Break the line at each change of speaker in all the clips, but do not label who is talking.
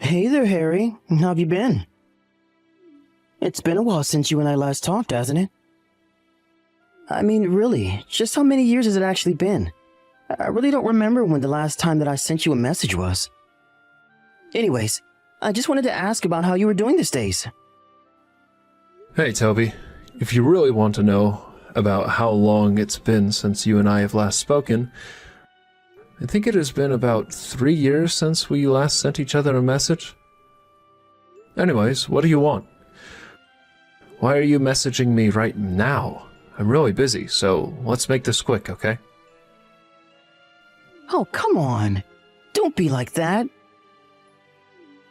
Hey there, Harry. How have you been? It's been a while since you and I last talked, hasn't it? I mean, really, just how many years has it actually been? I really don't remember when the last time that I sent you a message was. Anyways, I just wanted to ask about how you were doing these days.
Hey, Toby. If you really want to know about how long it's been since you and I have last spoken, I think it has been about 3 years since we last sent each other a message. Anyways, what do you want? Why are you messaging me right now? I'm really busy, so let's make this quick, okay?
Oh, come on. Don't be like that.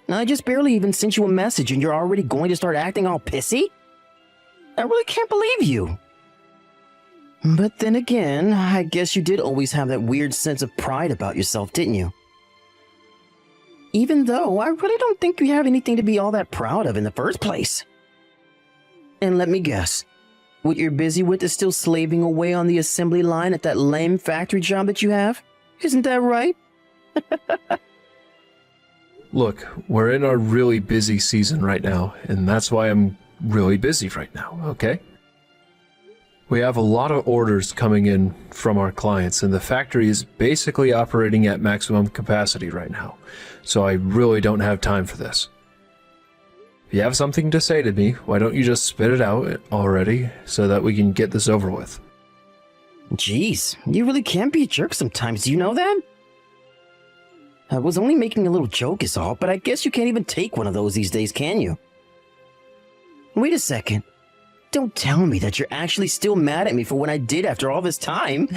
I just barely even sent you a message and you're already going to start acting all pissy? I really can't believe you. But then again, I guess you did always have that weird sense of pride about yourself, didn't you? Even though I really don't think you have anything to be all that proud of in the first place. And let me guess, what you're busy with is still slaving away on the assembly line at that lame factory job that you have? Isn't that right?
Look, we're in our really busy season right now, and that's why I'm really busy right now, okay? We have a lot of orders coming in from our clients, and the factory is basically operating at maximum capacity right now, so I really don't have time for this. If you have something to say to me, why don't you just spit it out already so that we can get this over with?
Jeez, you really can be a jerk sometimes, do you know that? I was only making a little joke is all, but I guess you can't even take one of those these days, can you? Wait a second. Don't tell me that you're actually still mad at me for what I did after all this time.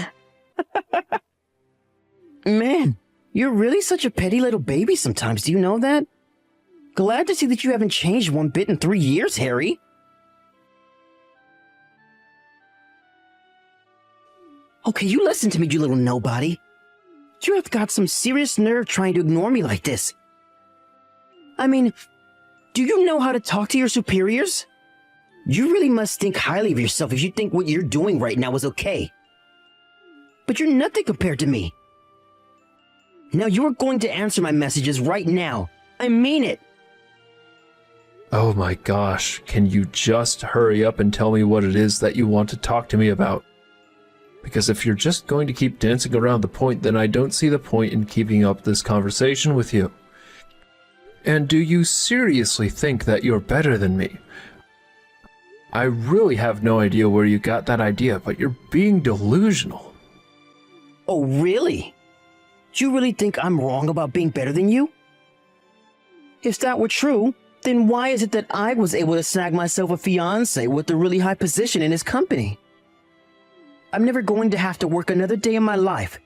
Man, you're really such a petty little baby sometimes, do you know that? Glad to see that you haven't changed one bit in 3 years, Harry. Okay, you listen to me, you little nobody. You have got some serious nerve trying to ignore me like this. I mean, do you know how to talk to your superiors? You really must think highly of yourself if you think what you're doing right now is okay. But you're nothing compared to me. Now you are going to answer my messages right now. I mean it.
Oh my gosh, can you just hurry up and tell me what it is that you want to talk to me about? Because if you're just going to keep dancing around the point, then I don't see the point in keeping up this conversation with you. And do you seriously think that you're better than me? I really have no idea where you got that idea, but you're being delusional.
Oh, really? Do you really think I'm wrong about being better than you? If that were true, then why is it that I was able to snag myself a fiancé with a really high position in his company? I'm never going to have to work another day in my life.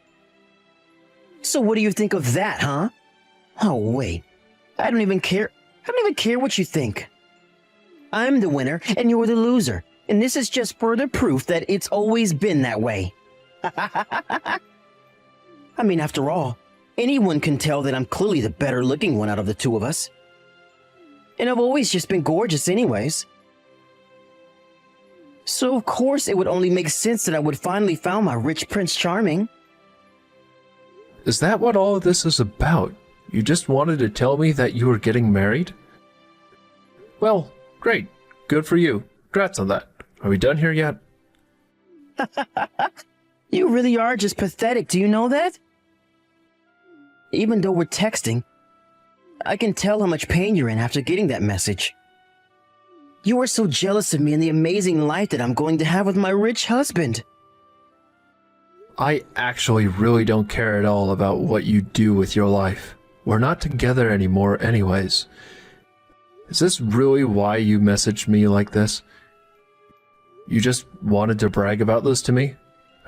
So what do you think of that, huh? Oh, wait. I don't even care what you think. I'm the winner and you're the loser, and this is just further proof that it's always been that way. I mean, after all, anyone can tell that I'm clearly the better looking one out of the two of us. And I've always just been gorgeous anyways. So of course it would only make sense that I would finally found my rich Prince Charming.
Is that what all of this is about? You just wanted to tell me that you were getting married? Well, great. Good for you. Congrats on that. Are we done here yet?
You really are just pathetic, do you know that? Even though we're texting, I can tell how much pain you're in after getting that message. You are so jealous of me and the amazing life that I'm going to have with my rich husband.
I actually really don't care at all about what you do with your life. We're not together anymore anyways. Is this really why you messaged me like this? You just wanted to brag about this to me?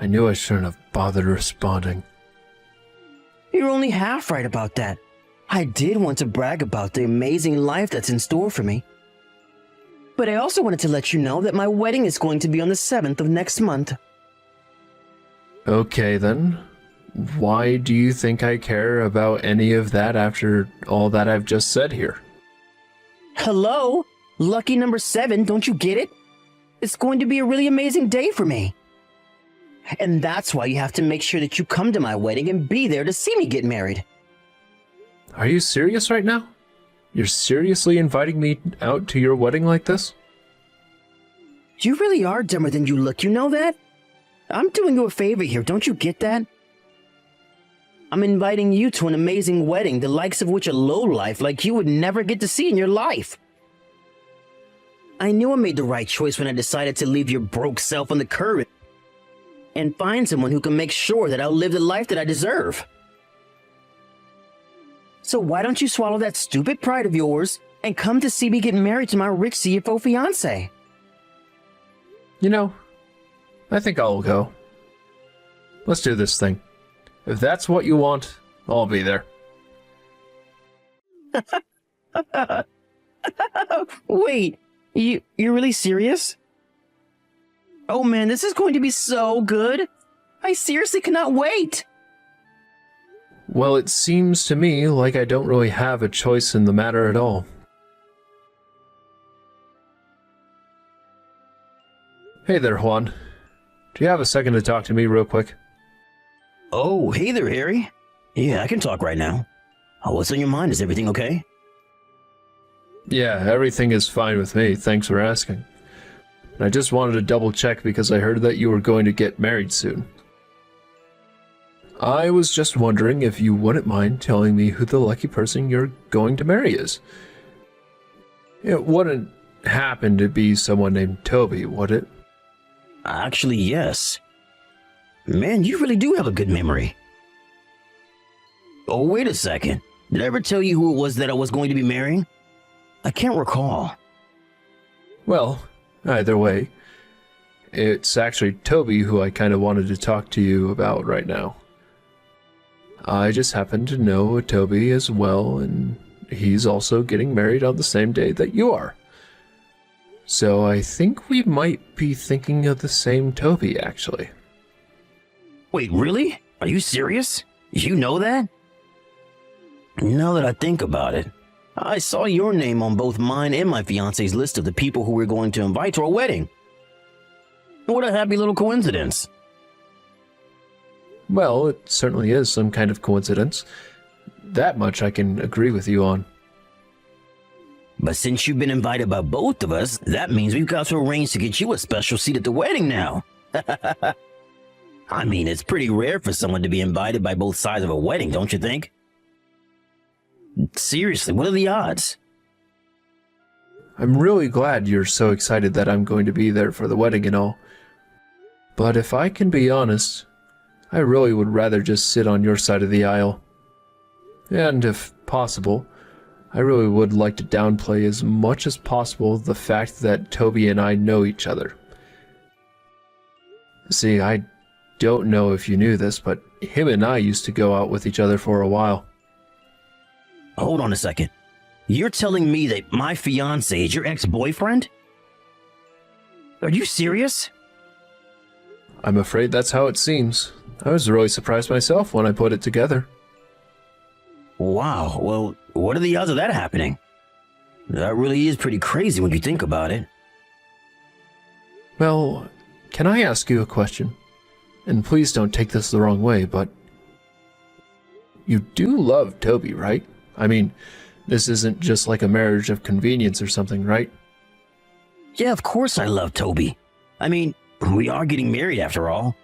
I knew I shouldn't have bothered responding.
You're only half right about that. I did want to brag about the amazing life that's in store for me. But I also wanted to let you know that my wedding is going to be on the 7th of next month.
Okay then. Why do you think I care about any of that after all that I've just said here?
Hello? Lucky number 7, don't you get it? It's going to be a really amazing day for me. And that's why you have to make sure that you come to my wedding and be there to see me get married.
Are you serious right now? You're seriously inviting me out to your wedding like this?
You really are dumber than you look, you know that? I'm doing you a favor here, don't you get that? I'm inviting you to an amazing wedding, the likes of which a lowlife like you would never get to see in your life. I knew I made the right choice when I decided to leave your broke self on the curb and find someone who can make sure that I'll live the life that I deserve. So why don't you swallow that stupid pride of yours and come to see me get married to my rich CFO fiancé?
You know, I think I'll go. Let's do this thing. If that's what you want, I'll be there.
Wait, you're really serious? Oh man, this is going to be so good. I seriously cannot wait.
Well, it seems to me like I don't really have a choice in the matter at all. Hey there, Juan. Do you have a second to talk to me real quick?
Oh, hey there, Harry. Yeah, I can talk right now. Oh, what's on your mind? Is everything okay?
Yeah, everything is fine with me. Thanks for asking. I just wanted to double check because I heard that you were going to get married soon. I was just wondering if you wouldn't mind telling me who the lucky person you're going to marry is. It wouldn't happen to be someone named Toby, would it?
Actually, yes. Man, you really do have a good memory. Oh, wait a second. Did I ever tell you who it was that I was going to be marrying? I can't recall.
Well, either way, it's actually Toby who I kind of wanted to talk to you about right now. I just happen to know Toby as well, and he's also getting married on the same day that you are. So I think we might be thinking of the same Toby, actually.
Wait, really? Are you serious? You know that? Now that I think about it, I saw your name on both mine and my fiance's list of the people who we're going to invite to our wedding. What a happy little coincidence.
Well, it certainly is some kind of coincidence. That much I can agree with you on.
But since you've been invited by both of us, that means we've got to arrange to get you a special seat at the wedding now. I mean, it's pretty rare for someone to be invited by both sides of a wedding, don't you think? Seriously, what are the odds?
I'm really glad you're so excited that I'm going to be there for the wedding and all. But if I can be honest, I really would rather just sit on your side of the aisle. And if possible, I really would like to downplay as much as possible the fact that Toby and I know each other. See, I don't know if you knew this, but him and I used to go out with each other for a while.
Hold on a second. You're telling me that my fiancé is your ex-boyfriend? Are you serious?
I'm afraid that's how it seems. I was really surprised myself when I put it together.
Wow, well, what are the odds of that happening? That really is pretty crazy when you think about it.
Well, can I ask you a question? And please don't take this the wrong way, but you do love Toby, right? I mean, this isn't just like a marriage of convenience or something, right?
Yeah, of course I love Toby. I mean, we are getting married after all.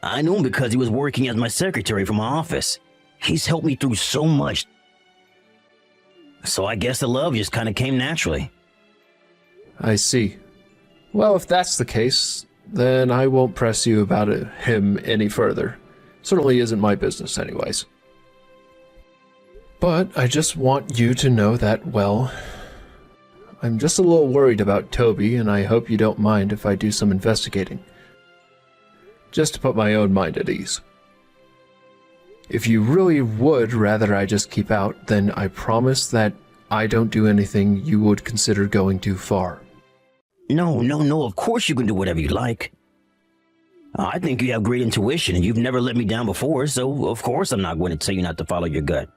I knew him because he was working as my secretary for my office. He's helped me through so much. So I guess the love just kind of came naturally.
I see. Well, if that's the case, then I won't press you about him any further. Certainly isn't my business anyways. But I just want you to know that, well, I'm just a little worried about Toby, and I hope you don't mind if I do some investigating. Just to put my own mind at ease. If you really would rather I just keep out, then I promise that I don't do anything you would consider going too far.
No, of course you can do whatever you like. I think you have great intuition and you've never let me down before, so of course I'm not going to tell you not to follow your gut.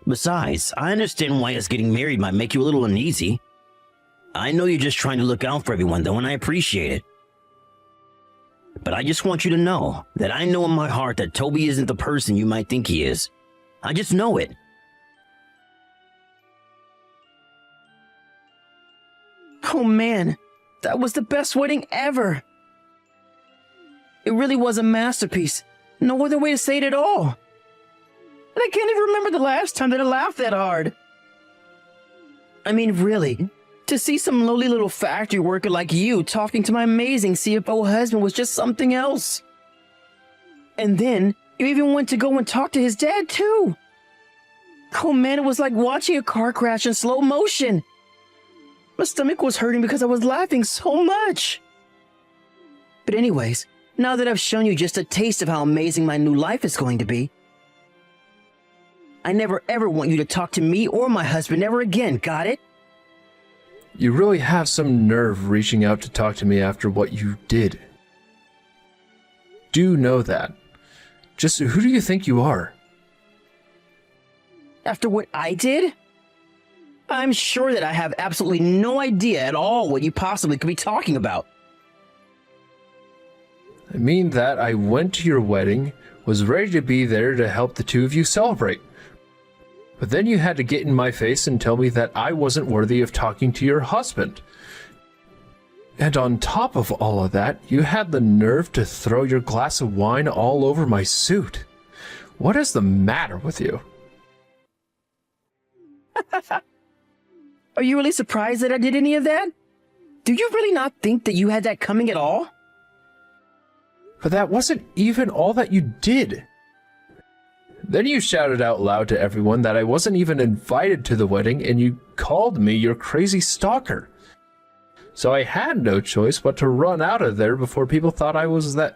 Besides, I understand why us getting married might make you a little uneasy. I know you're just trying to look out for everyone though, and I appreciate it. But I just want you to know that I know in my heart that Toby isn't the person you might think he is. I just know it. Oh man, that was the best wedding ever. It really was a masterpiece. No other way to say it at all. And I can't even remember the last time that I laughed that hard. I mean, really, to see some lowly little factory worker like you talking to my amazing CFO husband was just something else. And then, you even went to go and talk to his dad, too. Oh man, it was like watching a car crash in slow motion. My stomach was hurting because I was laughing so much. But anyways, now that I've shown you just a taste of how amazing my new life is going to be, I never ever want you to talk to me or my husband ever again, got it?
You really have some nerve reaching out to talk to me after what you did. Do know that. Just who do you think you are?
After what I did? I'm sure that I have absolutely no idea at all what you possibly could be talking about.
I mean that I went to your wedding, was ready to be there to help the two of you celebrate. But then you had to get in my face and tell me that I wasn't worthy of talking to your husband. And on top of all of that, you had the nerve to throw your glass of wine all over my suit. What is the matter with you?
Are you really surprised that I did any of that? Do you really not think that you had that coming at all?
But that wasn't even all that you did. Then you shouted out loud to everyone that I wasn't even invited to the wedding, and you called me your crazy stalker. So I had no choice but to run out of there before people thought I was a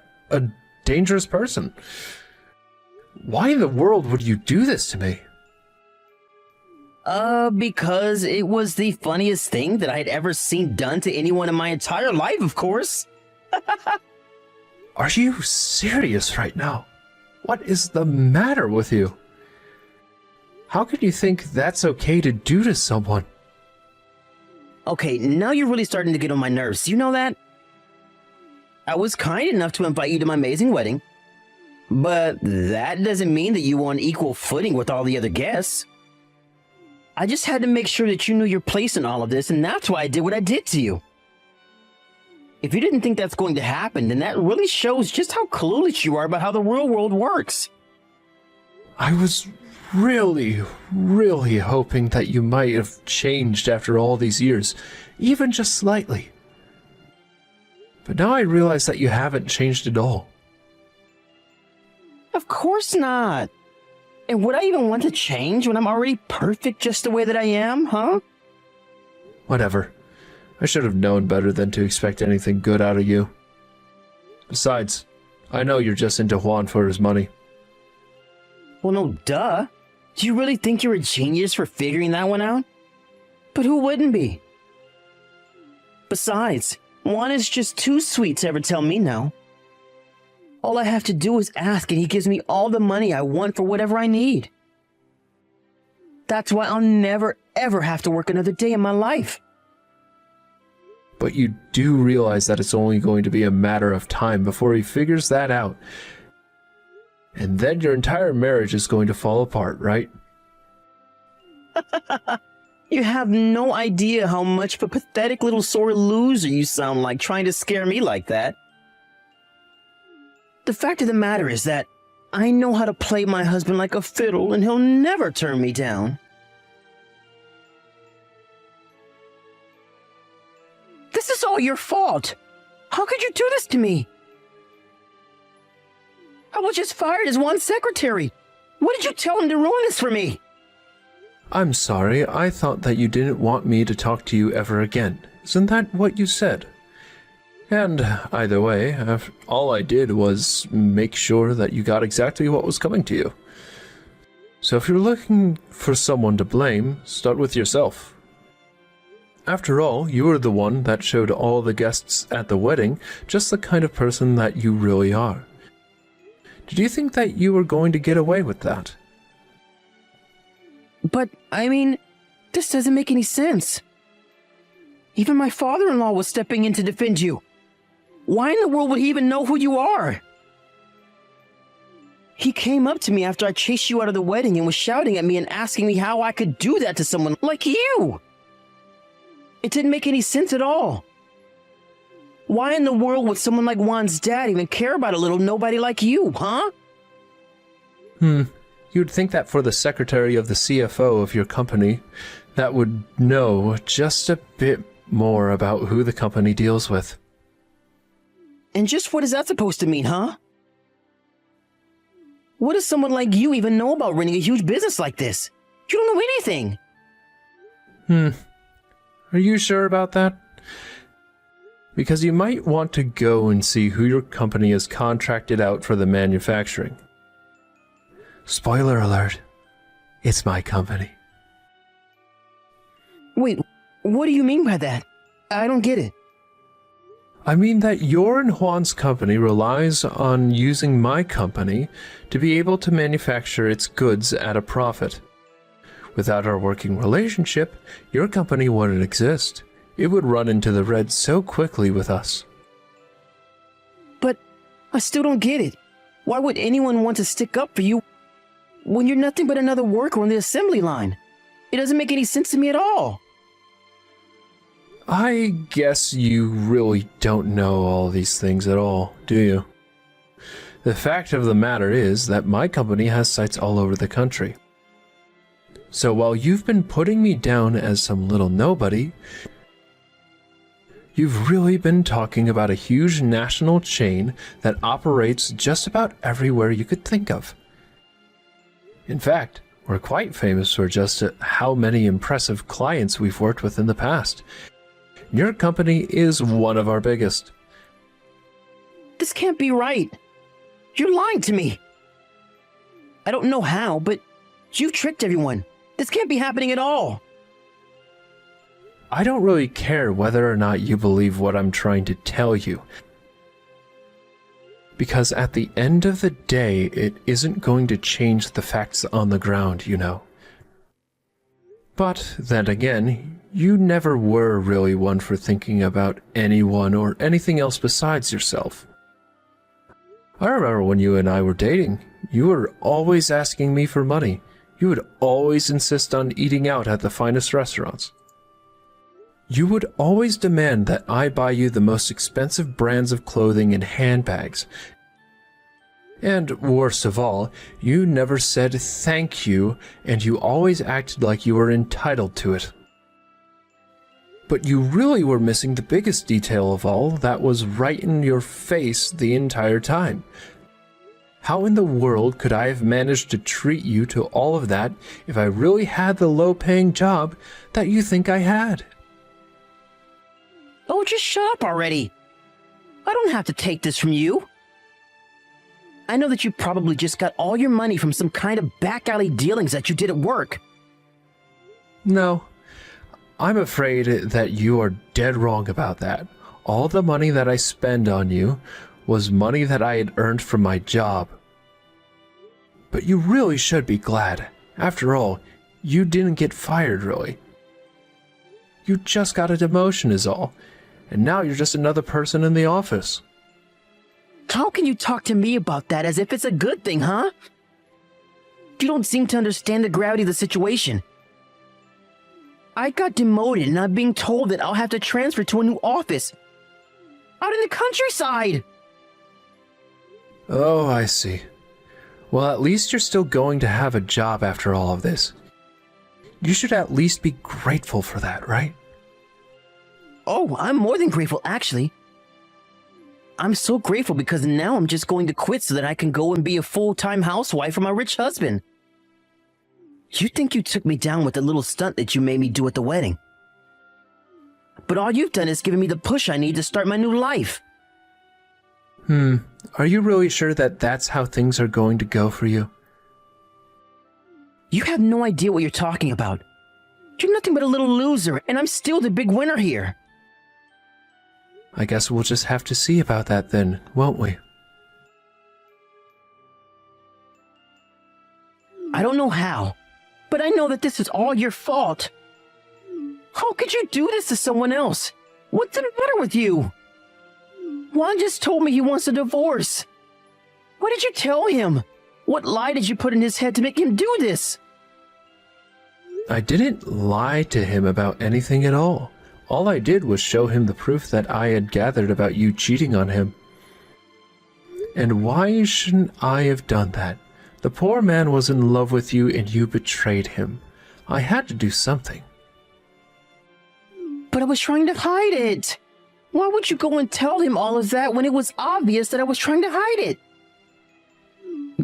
dangerous person. Why in the world would you do this to me?
Because it was the funniest thing that I had ever seen done to anyone in my entire life, of course.
Are you serious right now? What is the matter with you? How can you think that's okay to do to someone?
Okay, now you're really starting to get on my nerves. You know that? I was kind enough to invite you to my amazing wedding, but that doesn't mean that you were on equal footing with all the other guests. I just had to make sure that you knew your place in all of this, and that's why I did what I did to you. If you didn't think that's going to happen, then that really shows just how clueless you are about how the real world works.
I was really hoping that you might have changed after all these years, even just slightly. But now I realize that you haven't changed at all.
Of course not. And would I even want to change when I'm already perfect just the way that I am, huh?
Whatever. I should have known better than to expect anything good out of you. Besides, I know you're just into Juan for his money.
Well, no, duh. Do you really think you're a genius for figuring that one out? But who wouldn't be? Besides, Juan is just too sweet to ever tell me no. All I have to do is ask and he gives me all the money I want for whatever I need. That's why I'll never ever have to work another day in my life.
But you do realize that it's only going to be a matter of time before he figures that out. And then your entire marriage is going to fall apart, right?
You have no idea how much of a pathetic little sore loser you sound like trying to scare me like that. The fact of the matter is that I know how to play my husband like a fiddle and he'll never turn me down. This is all your fault. How could you do this to me? I was just fired as Juan's secretary. What did you tell him to ruin this for me?
I'm sorry, I thought that you didn't want me to talk to you ever again. Isn't that what you said? And either way, all I did was make sure that you got exactly what was coming to you. So if you're looking for someone to blame, start with yourself. After all, you were the one that showed all the guests at the wedding just the kind of person that you really are. Did you think that you were going to get away with that?
But, I mean, this doesn't make any sense. Even my father-in-law was stepping in to defend you. Why in the world would he even know who you are? He came up to me after I chased you out of the wedding and was shouting at me and asking me how I could do that to someone like you. It didn't make any sense at all. Why in the world would someone like Juan's dad even care about a little nobody like you, huh?
You'd think that for the secretary of the CFO of your company, that would know just a bit more about who the company deals with.
And just what is that supposed to mean, huh? What does someone like you even know about running a huge business like this? You don't know anything.
Are you sure about that? Because you might want to go and see who your company has contracted out for the manufacturing. Spoiler alert, it's my company.
Wait, what do you mean by that? I don't get it.
I mean that your and Juan's company relies on using my company to be able to manufacture its goods at a profit. Without our working relationship, your company wouldn't exist. It would run into the red so quickly with us.
But I still don't get it. Why would anyone want to stick up for you when you're nothing but another worker on the assembly line? It doesn't make any sense to me at all.
I guess you really don't know all these things at all, do you? The fact of the matter is that my company has sites all over the country. So while you've been putting me down as some little nobody, you've really been talking about a huge national chain that operates just about everywhere you could think of. In fact, we're quite famous for just how many impressive clients we've worked with in the past. Your company is one of our biggest.
This can't be right. You're lying to me. I don't know how, but you've tricked everyone. This can't be happening at all.
I don't really care whether or not you believe what I'm trying to tell you. Because at the end of the day, it isn't going to change the facts on the ground, you know. But then again, you never were really one for thinking about anyone or anything else besides yourself. I remember when you and I were dating, you were always asking me for money. You would always insist on eating out at the finest restaurants. You would always demand that I buy you the most expensive brands of clothing and handbags. And worst of all, you never said thank you, and you always acted like you were entitled to it. But you really were missing the biggest detail of all that was right in your face the entire time. How in the world could I have managed to treat you to all of that if I really had the low-paying job that you think I had?
Oh, just shut up already. I don't have to take this from you. I know that you probably just got all your money from some kind of back alley dealings that you did at work.
No, I'm afraid that you are dead wrong about that. All the money that I spend on you was money that I had earned from my job. But you really should be glad. After all, you didn't get fired, really. You just got a demotion is all, and now you're just another person in the office.
How can you talk to me about that as if it's a good thing, huh? You don't seem to understand the gravity of the situation. I got demoted and I'm being told that I'll have to transfer to a new office. Out in the countryside!
Oh, I see. Well, at least you're still going to have a job after all of this. You should at least be grateful for that, right?
Oh, I'm more than grateful, actually. I'm so grateful because now I'm just going to quit so that I can go and be a full-time housewife for my rich husband. You think you took me down with the little stunt that you made me do at the wedding. But all you've done is given me the push I need to start my new life.
Are you really sure that that's how things are going to go for you?
You have no idea what you're talking about. You're nothing but a little loser, and I'm still the big winner here.
I guess we'll just have to see about that then, won't we?
I don't know how, but I know that this is all your fault. How could you do this to someone else? What's the matter with you? Juan just told me he wants a divorce. What did you tell him? What lie did you put in his head to make him do this?
I didn't lie to him about anything at all. All I did was show him the proof that I had gathered about you cheating on him. And why shouldn't I have done that? The poor man was in love with you and you betrayed him. I had to do something.
But I was trying to hide it. Why would you go and tell him all of that when it was obvious that I was trying to hide it?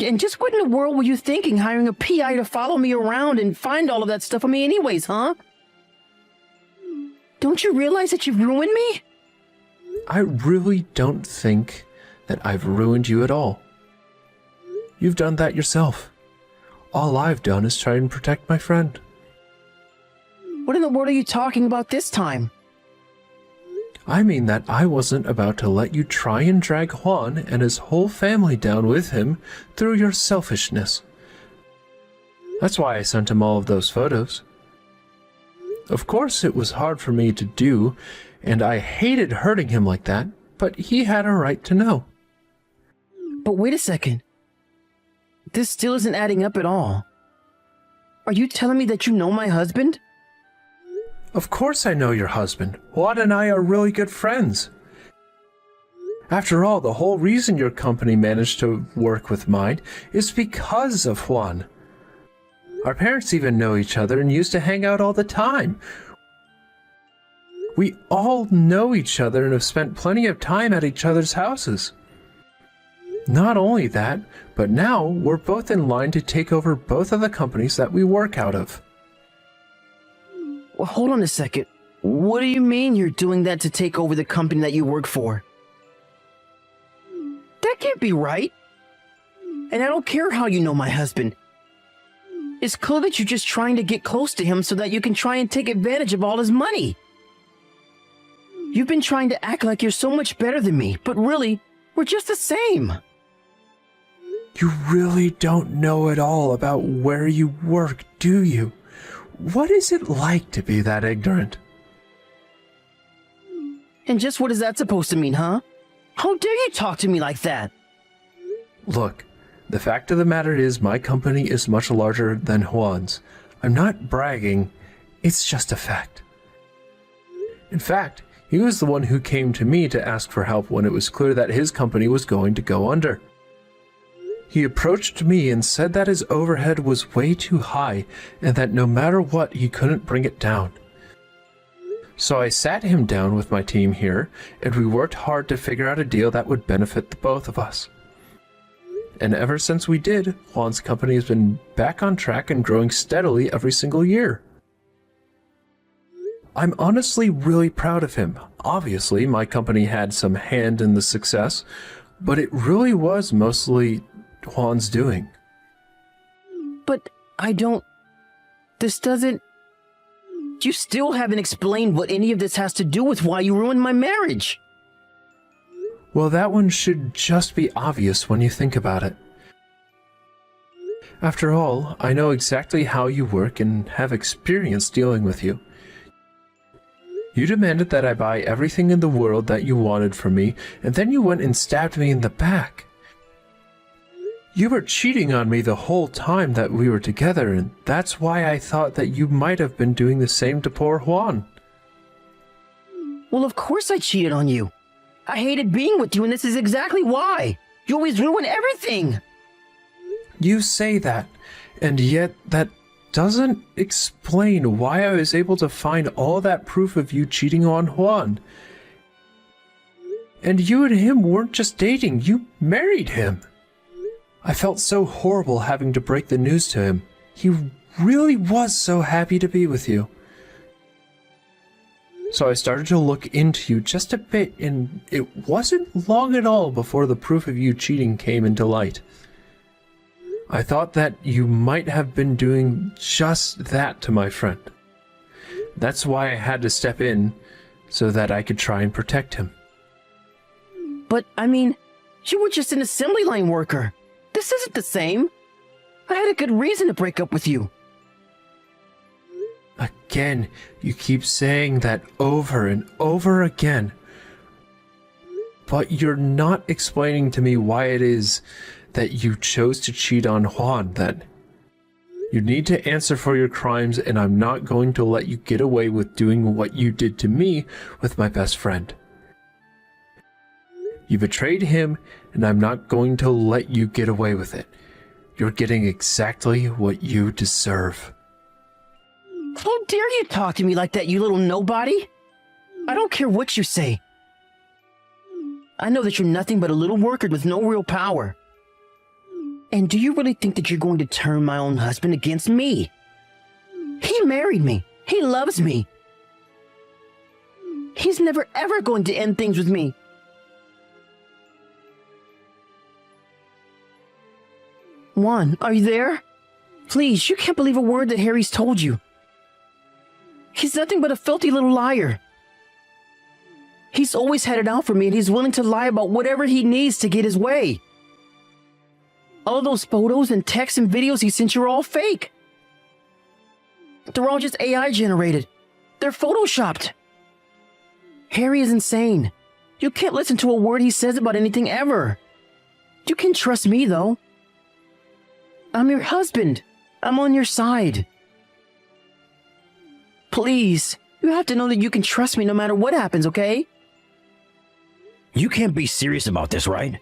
And just what in the world were you thinking, hiring a PI to follow me around and find all of that stuff on me anyways, huh? Don't you realize that you've ruined me?
I really don't think that I've ruined you at all. You've done that yourself. All I've done is try and protect my friend.
What in the world are you talking about this time?
I mean that I wasn't about to let you try and drag Juan and his whole family down with him through your selfishness. That's why I sent him all of those photos. Of course, it was hard for me to do, and I hated hurting him like that, but he had a right to know.
But wait a second. This still isn't adding up at all. Are you telling me that you know my husband?
Of course I know your husband. Juan and I are really good friends. After all, the whole reason your company managed to work with mine is because of Juan. Our parents even know each other and used to hang out all the time. We all know each other and have spent plenty of time at each other's houses. Not only that, but now we're both in line to take over both of the companies that we work out of.
Well, hold on a second. What do you mean you're doing that to take over the company that you work for? That can't be right. And I don't care how you know my husband. It's clear that you're just trying to get close to him so that you can try and take advantage of all his money. You've been trying to act like you're so much better than me, but really, we're just the same.
You really don't know at all about where you work, do you? What is it like to be that ignorant?
And just what is that supposed to mean, huh? How dare you talk to me like that?
Look, the fact of the matter is my company is much larger than Juan's. I'm not bragging, it's just a fact. In fact, he was the one who came to me to ask for help when it was clear that his company was going to go under. He approached me and said that his overhead was way too high and that no matter what, he couldn't bring it down. So I sat him down with my team here, and we worked hard to figure out a deal that would benefit the both of us. And ever since we did, Juan's company has been back on track and growing steadily every single year. I'm honestly really proud of him. Obviously, my company had some hand in the success, but it really was mostly Juan's doing.
But I don't... This doesn't... You still haven't explained what any of this has to do with why you ruined my marriage.
Well, that one should just be obvious when you think about it. After all, I know exactly how you work and have experience dealing with you. You demanded that I buy everything in the world that you wanted from me, and then you went and stabbed me in the back. You were cheating on me the whole time that we were together, and that's why I thought that you might have been doing the same to poor Juan.
Well, of course I cheated on you. I hated being with you, and this is exactly why. You always ruin everything.
You say that, and yet that doesn't explain why I was able to find all that proof of you cheating on Juan. And you and him weren't just dating, you married him. I felt so horrible having to break the news to him. He really was so happy to be with you. So I started to look into you just a bit, and it wasn't long at all before the proof of you cheating came into light. I thought that you might have been doing just that to my friend. That's why I had to step in, so that I could try and protect him.
But, I mean, you were just an assembly line worker. This isn't the same. I had a good reason to break up with you.
Again, you keep saying that over and over again. But you're not explaining to me why it is that you chose to cheat on Juan then. You need to answer for your crimes, and I'm not going to let you get away with doing what you did to me with my best friend. You betrayed him, and I'm not going to let you get away with it. You're getting exactly what you deserve.
How dare you talk to me like that, you little nobody? I don't care what you say. I know that you're nothing but a little worker with no real power. And do you really think that you're going to turn my own husband against me? He married me. He loves me. He's never ever going to end things with me. Juan, are you there? Please, you can't believe a word that Harry's told you. He's nothing but a filthy little liar. He's always had it out for me, and he's willing to lie about whatever he needs to get his way. All those photos and texts and videos he sent you are all fake. They're all just AI generated. They're photoshopped. Harry is insane. You can't listen to a word he says about anything ever. You can trust me, though. I'm your husband. I'm on your side. Please, you have to know that you can trust me no matter what happens, okay? You can't be serious about this, right?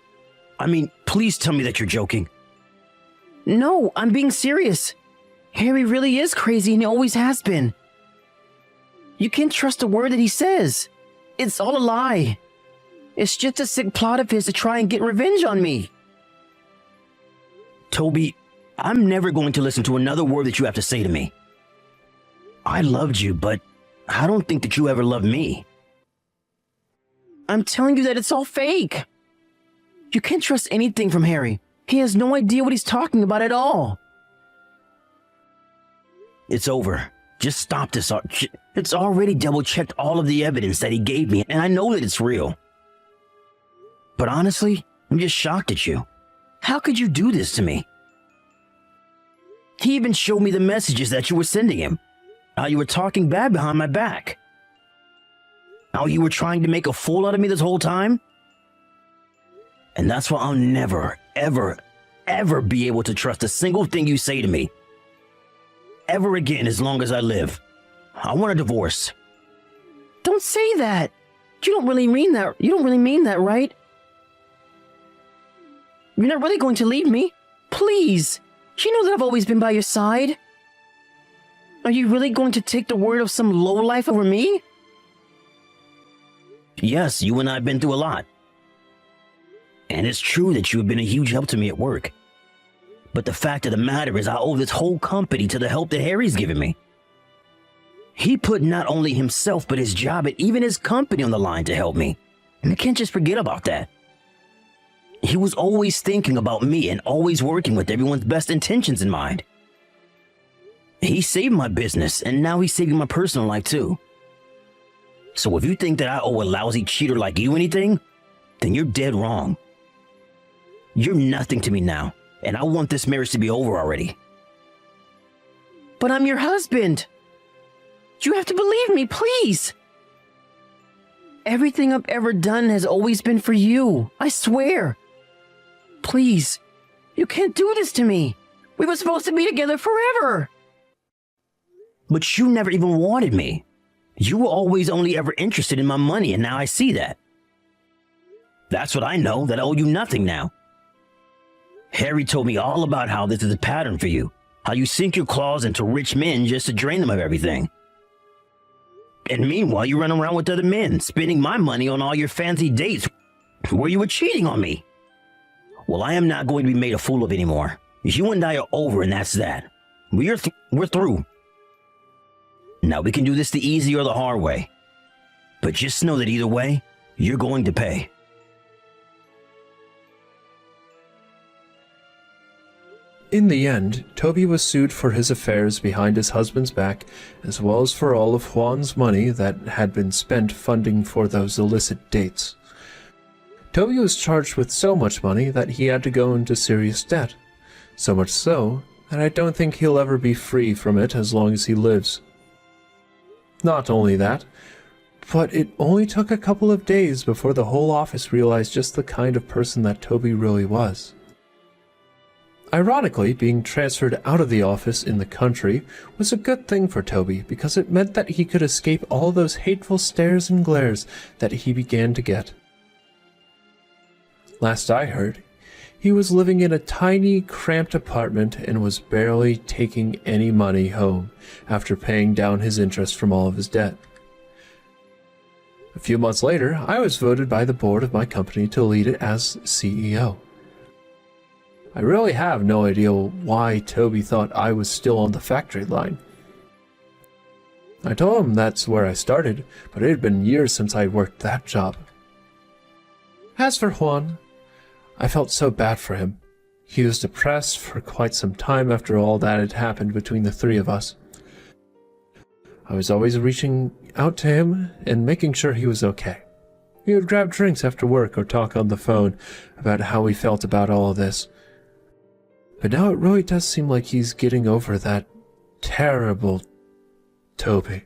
I mean, please tell me that you're joking. No, I'm being serious. Harry really is crazy and he always has been. You can't trust a word that he says. It's all a lie. It's just a sick plot of his to try and get revenge on me. Toby, I'm never going to listen to another word that you have to say to me. I loved you, but I don't think that you ever loved me. I'm telling you that it's all fake. You can't trust anything from Harry. He has no idea what he's talking about at all. It's over. Just stop this. It's already double-checked all of the evidence that he gave me, and I know that it's real. But honestly, I'm just shocked at you. How could you do this to me? He even showed me the messages that you were sending him. How you were talking bad behind my back. How you were trying to make a fool out of me this whole time. And that's why I'll never, ever, ever be able to trust a single thing you say to me. Ever again as long as I live. I want a divorce. Don't say that. You don't really mean that. You don't really mean that, right? You're not really going to leave me. Please. You know that I've always been by your side. Are you really going to take the word of some lowlife over me? Yes, you and I have been through a lot. And it's true that you have been a huge help to me at work. But the fact of the matter is I owe this whole company to the help that Harry's given me. He put not only himself but his job and even his company on the line to help me. And I can't just forget about that. He was always thinking about me and always working with everyone's best intentions in mind. He saved my business, and now he's saving my personal life too. So if you think that I owe a lousy cheater like you anything, then you're dead wrong. You're nothing to me now, and I want this marriage to be over already. But I'm your husband. You have to believe me, please. Everything I've ever done has always been for you, I swear. Please, you can't do this to me. We were supposed to be together forever. But you never even wanted me. You were always only ever interested in my money, and now I see that. That's what I know, that I owe you nothing now. Harry told me all about how this is a pattern for you, how you sink your claws into rich men just to drain them of everything. And meanwhile, you run around with other men, spending my money on all your fancy dates where you were cheating on me. Well, I am not going to be made a fool of anymore. You and I are over, and that's that. We're through. Now we can do this the easy or the hard way. But just know that either way, you're going to pay.
In the end, Toby was sued for his affairs behind his husband's back, as well as for all of Juan's money that had been spent funding for those illicit dates. Toby was charged with so much money that he had to go into serious debt. So much so that I don't think he'll ever be free from it as long as he lives. Not only that, but it only took a couple of days before the whole office realized just the kind of person that Toby really was. Ironically, being transferred out of the office in the country was a good thing for Toby because it meant that he could escape all those hateful stares and glares that he began to get. Last I heard, he was living in a tiny, cramped apartment and was barely taking any money home after paying down his interest from all of his debt. A few months later, I was voted by the board of my company to lead it as CEO. I really have no idea why Toby thought I was still on the factory line. I told him that's where I started, but it had been years since I worked that job. As for Juan, I felt so bad for him. He was depressed for quite some time after all that had happened between the three of us. I was always reaching out to him and making sure he was okay. We would grab drinks after work or talk on the phone about how we felt about all of this. But now it really does seem like he's getting over that terrible Toby.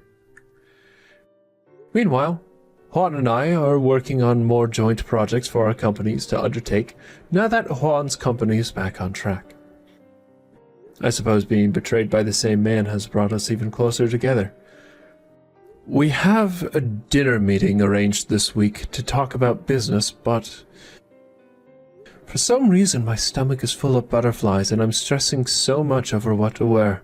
Meanwhile, Juan and I are working on more joint projects for our companies to undertake now that Juan's company is back on track. I suppose being betrayed by the same man has brought us even closer together. We have a dinner meeting arranged this week to talk about business, but for some reason my stomach is full of butterflies and I'm stressing so much over what to wear.